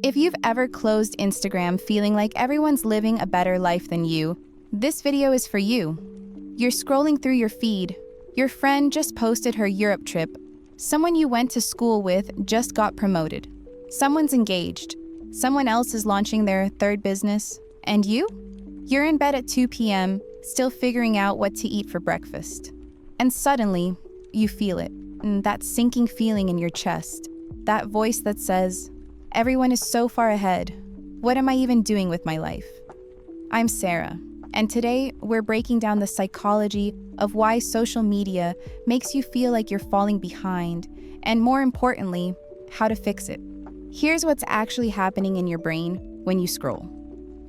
If you've ever closed Instagram feeling like everyone's living a better life than you, this video is for you. You're scrolling through your feed. Your friend just posted her Europe trip. Someone you went to school with just got promoted. Someone's engaged. Someone else is launching their third business. And you? You're in bed at 2 p.m., still figuring out what to eat for breakfast. And suddenly, you feel it. That sinking feeling in your chest. That voice that says, everyone is so far ahead. What am I even doing with my life? I'm Sarah, and today we're breaking down the psychology of why social media makes you feel like you're falling behind, and more importantly, how to fix it. Here's what's actually happening in your brain when you scroll.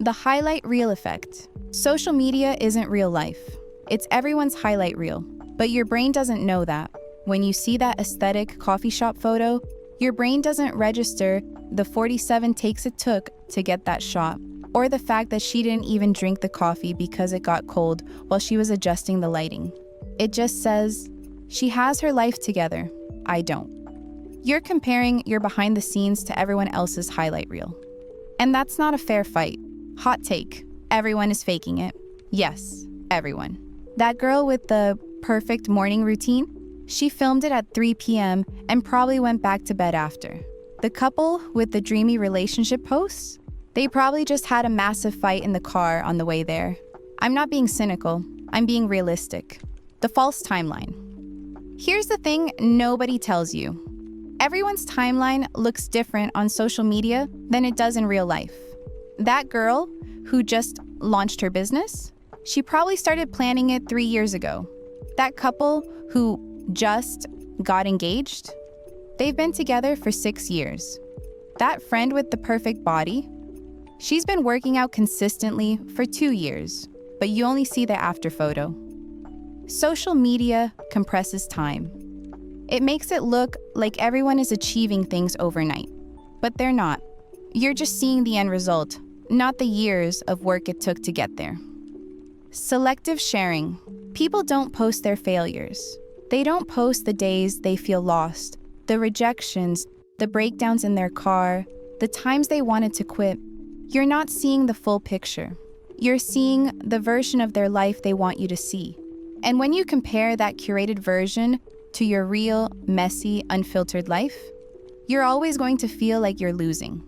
The highlight reel effect. Social media isn't real life. It's everyone's highlight reel, but your brain doesn't know that. When you see that aesthetic coffee shop photo, your brain doesn't register the 47 takes it took to get that shot, or the fact that she didn't even drink the coffee because it got cold while she was adjusting the lighting. It just says, she has her life together, I don't. You're comparing your behind the scenes to everyone else's highlight reel. And that's not a fair fight. Hot take, everyone is faking it. Yes, everyone. That girl with the perfect morning routine, she filmed it at 3 p.m. and probably went back to bed after. The couple with the dreamy relationship posts, they probably just had a massive fight in the car on the way there. I'm not being cynical, I'm being realistic. The false timeline. Here's the thing nobody tells you. Everyone's timeline looks different on social media than it does in real life. That girl who just launched her business, she probably started planning it 3 years ago. That couple who just got engaged, they've been together for 6 years. That friend with the perfect body, she's been working out consistently for 2 years, but you only see the after photo. Social media compresses time. It makes it look like everyone is achieving things overnight, but they're not. You're just seeing the end result, not the years of work it took to get there. Selective sharing. People don't post their failures. They don't post the days they feel lost, the rejections, the breakdowns in their car, the times they wanted to quit. You're not seeing the full picture. You're seeing the version of their life they want you to see. And when you compare that curated version to your real, messy, unfiltered life, you're always going to feel like you're losing.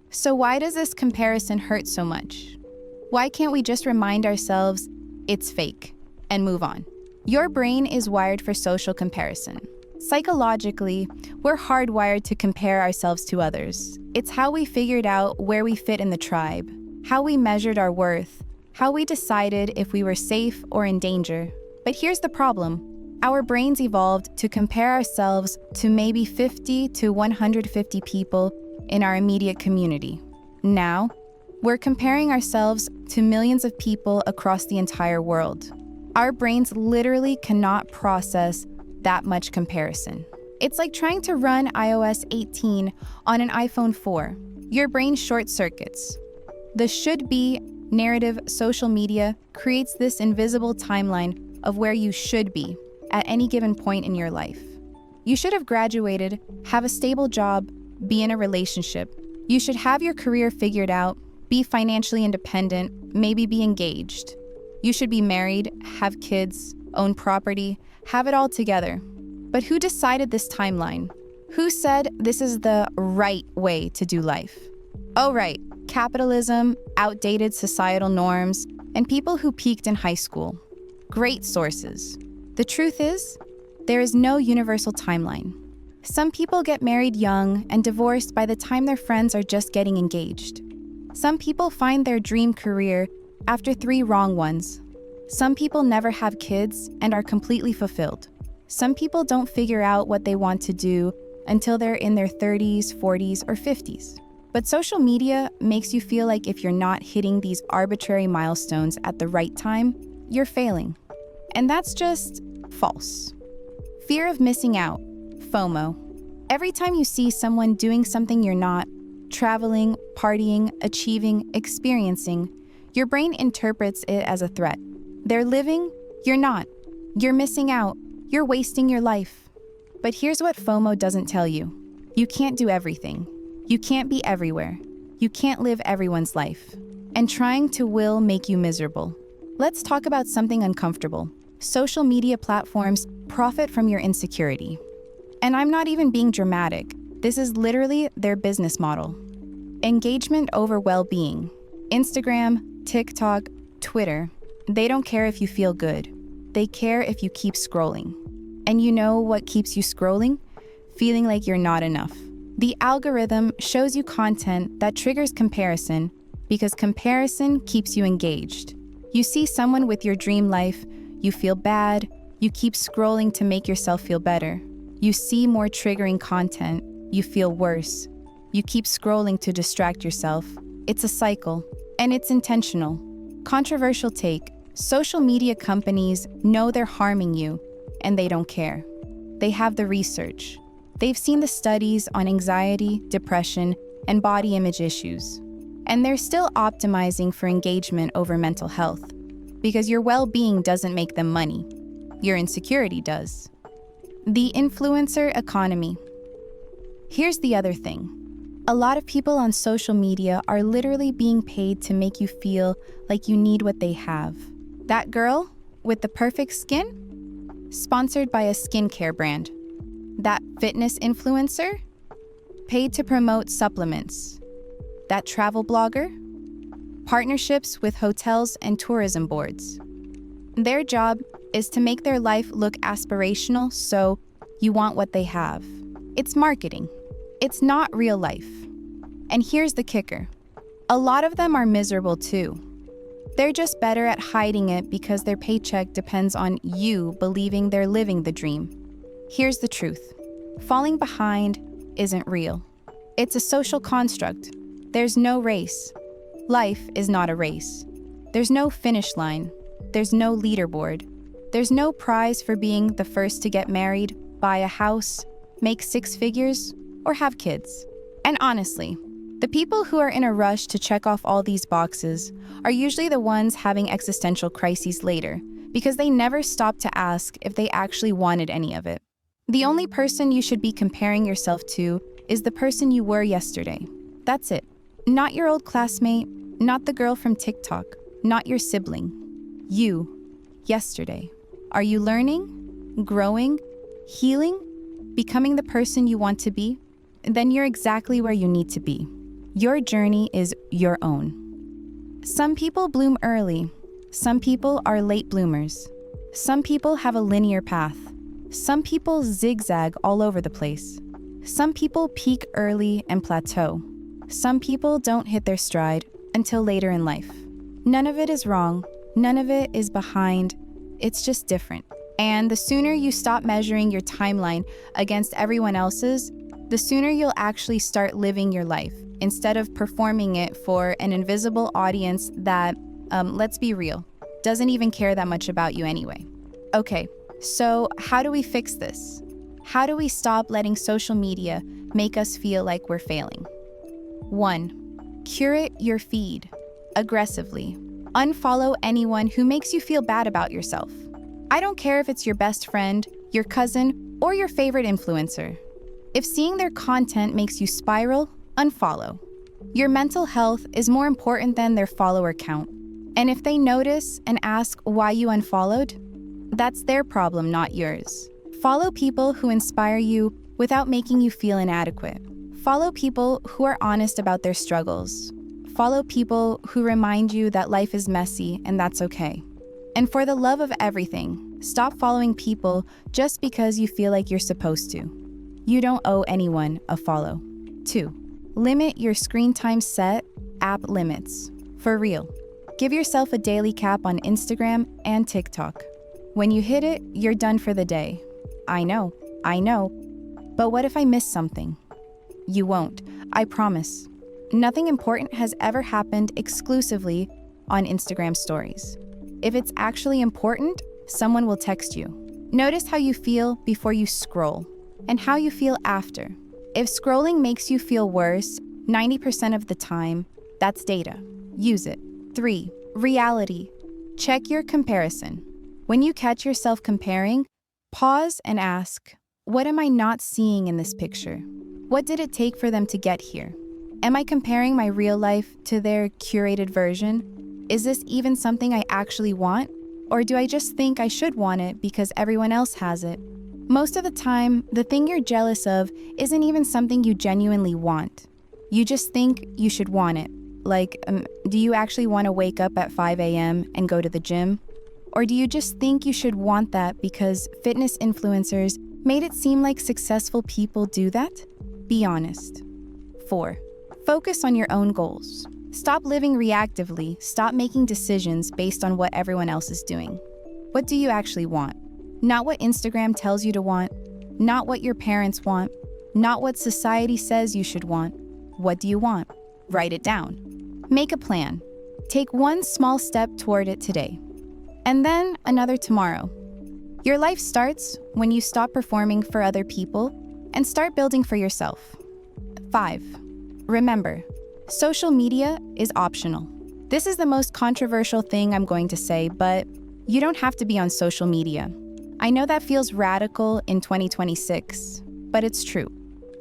So why does this comparison hurt so much? Why can't we just remind ourselves it's fake and move on? Your brain is wired for social comparison. Psychologically, we're hardwired to compare ourselves to others. It's how we figured out where we fit in the tribe, how we measured our worth, how we decided if we were safe or in danger. But here's the problem. Our brains evolved to compare ourselves to maybe 50 to 150 people in our immediate community. Now, we're comparing ourselves to millions of people across the entire world. Our brains literally cannot process that much comparison. It's like trying to run iOS 18 on an iPhone 4. Your brain short circuits. The should-be narrative social media creates this invisible timeline of where you should be at any given point in your life. You should have graduated, have a stable job, be in a relationship. You should have your career figured out, be financially independent, maybe be engaged. You should be married, have kids, own property, have it all together. But who decided this timeline? Who said this is the right way to do life? Oh, right, capitalism, outdated societal norms, and people who peaked in high school. Great sources. The truth is, there is no universal timeline. Some people get married young and divorced by the time their friends are just getting engaged. Some people find their dream career after 3 wrong ones. Some people never have kids and are completely fulfilled. Some people don't figure out what they want to do until they're in their 30s, 40s, or 50s. But social media makes you feel like if you're not hitting these arbitrary milestones at the right time, you're failing. And that's just false. Fear of missing out, FOMO. Every time you see someone doing something you're not, traveling, partying, achieving, experiencing, your brain interprets it as a threat. They're living, you're not. You're missing out, you're wasting your life. But here's what FOMO doesn't tell you. You can't do everything. You can't be everywhere. You can't live everyone's life. And trying to will make you miserable. Let's talk about something uncomfortable. Social media platforms profit from your insecurity. And I'm not even being dramatic. This is literally their business model. Engagement over well-being. Instagram, TikTok, Twitter. They don't care if you feel good. They care if you keep scrolling. And you know what keeps you scrolling? Feeling like you're not enough. The algorithm shows you content that triggers comparison because comparison keeps you engaged. You see someone with your dream life, you feel bad, you keep scrolling to make yourself feel better. You see more triggering content, you feel worse. You keep scrolling to distract yourself. It's a cycle, and it's intentional. Controversial take, social media companies know they're harming you, and they don't care. They have the research. They've seen the studies on anxiety, depression, and body image issues. And they're still optimizing for engagement over mental health, because your well-being doesn't make them money. Your insecurity does. The influencer economy. Here's the other thing. A lot of people on social media are literally being paid to make you feel like you need what they have. That girl with the perfect skin? Sponsored by a skincare brand. That fitness influencer? Paid to promote supplements. That travel blogger? Partnerships with hotels and tourism boards. Their job is to make their life look aspirational, so you want what they have. It's marketing. It's not real life. And here's the kicker. A lot of them are miserable too. They're just better at hiding it because their paycheck depends on you believing they're living the dream. Here's the truth. Falling behind isn't real. It's a social construct. There's no race. Life is not a race. There's no finish line. There's no leaderboard. There's no prize for being the first to get married, buy a house, make 6 figures, or have kids. And honestly, the people who are in a rush to check off all these boxes are usually the ones having existential crises later because they never stopped to ask if they actually wanted any of it. The only person you should be comparing yourself to is the person you were yesterday. That's it. Not your old classmate, not the girl from TikTok, not your sibling. You, yesterday. Are you learning, growing, healing, becoming the person you want to be? Then you're exactly where you need to be. Your journey is your own. Some people bloom early. Some people are late bloomers. Some people have a linear path. Some people zigzag all over the place. Some people peak early and plateau. Some people don't hit their stride until later in life. None of it is wrong. None of it is behind. It's just different. And the sooner you stop measuring your timeline against everyone else's, the sooner you'll actually start living your life instead of performing it for an invisible audience that, let's be real, doesn't even care that much about you anyway. Okay, so how do we fix this? How do we stop letting social media make us feel like we're failing? 1. Curate your feed aggressively. Unfollow anyone who makes you feel bad about yourself. I don't care if it's your best friend, your cousin, or your favorite influencer. If seeing their content makes you spiral, unfollow. Your mental health is more important than their follower count. And if they notice and ask why you unfollowed, that's their problem, not yours. Follow people who inspire you without making you feel inadequate. Follow people who are honest about their struggles. Follow people who remind you that life is messy and that's okay. And for the love of everything, stop following people just because you feel like you're supposed to. You don't owe anyone a follow. 2. Limit your screen time set, app limits. For real. Give yourself a daily cap on Instagram and TikTok. When you hit it, you're done for the day. I know. But what if I miss something? You won't, I promise. Nothing important has ever happened exclusively on Instagram stories. If it's actually important, someone will text you. Notice how you feel before you scroll and how you feel after. If scrolling makes you feel worse 90% of the time, that's data. Use it. 3. Reality. Check your comparison. When you catch yourself comparing, pause and ask, what am I not seeing in this picture? What did it take for them to get here? Am I comparing my real life to their curated version? Is this even something I actually want? Or do I just think I should want it because everyone else has it? Most of the time, the thing you're jealous of isn't even something you genuinely want. You just think you should want it. Like, do you actually want to wake up at 5 a.m. and go to the gym? Or do you just think you should want that because fitness influencers made it seem like successful people do that? Be honest. 4. Focus on your own goals. Stop living reactively. Stop making decisions based on what everyone else is doing. What do you actually want? Not what Instagram tells you to want, not what your parents want, not what society says you should want. What do you want? Write it down. Make a plan. Take one small step toward it today, and then another tomorrow. Your life starts when you stop performing for other people and start building for yourself. 5. Remember, social media is optional. This is the most controversial thing I'm going to say, but you don't have to be on social media. I know that feels radical in 2026, but it's true.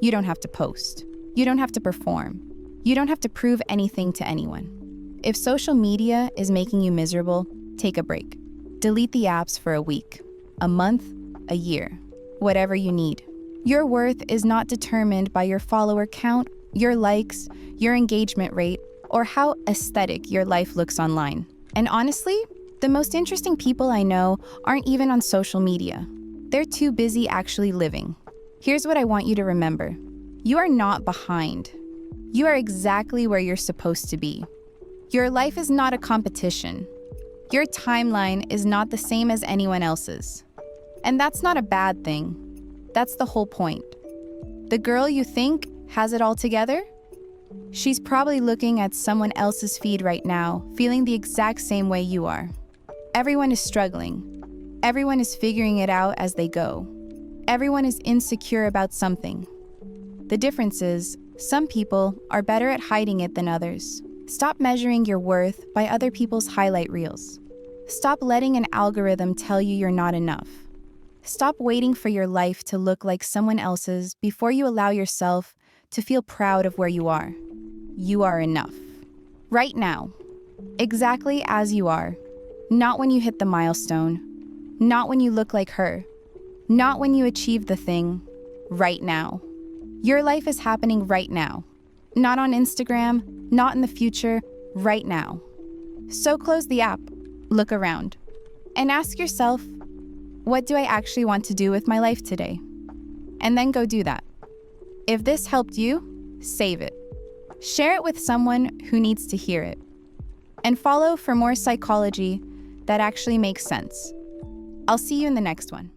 You don't have to post. You don't have to perform. You don't have to prove anything to anyone. If social media is making you miserable, take a break. Delete the apps for a week, a month, a year, whatever you need. Your worth is not determined by your follower count, your likes, your engagement rate, or how aesthetic your life looks online. And honestly, the most interesting people I know aren't even on social media. They're too busy actually living. Here's what I want you to remember. You are not behind. You are exactly where you're supposed to be. Your life is not a competition. Your timeline is not the same as anyone else's. And that's not a bad thing. That's the whole point. The girl you think has it all together? She's probably looking at someone else's feed right now, feeling the exact same way you are. Everyone is struggling. Everyone is figuring it out as they go. Everyone is insecure about something. The difference is, some people are better at hiding it than others. Stop measuring your worth by other people's highlight reels. Stop letting an algorithm tell you you're not enough. Stop waiting for your life to look like someone else's before you allow yourself to feel proud of where you are. You are enough. Right now. Exactly as you are. Not when you hit the milestone. Not when you look like her. Not when you achieve the thing. Right now. Your life is happening right now. Not on Instagram, not in the future, right now. So close the app, look around, and ask yourself, what do I actually want to do with my life today? And then go do that. If this helped you, save it. Share it with someone who needs to hear it. And follow for more psychology that actually makes sense. I'll see you in the next one.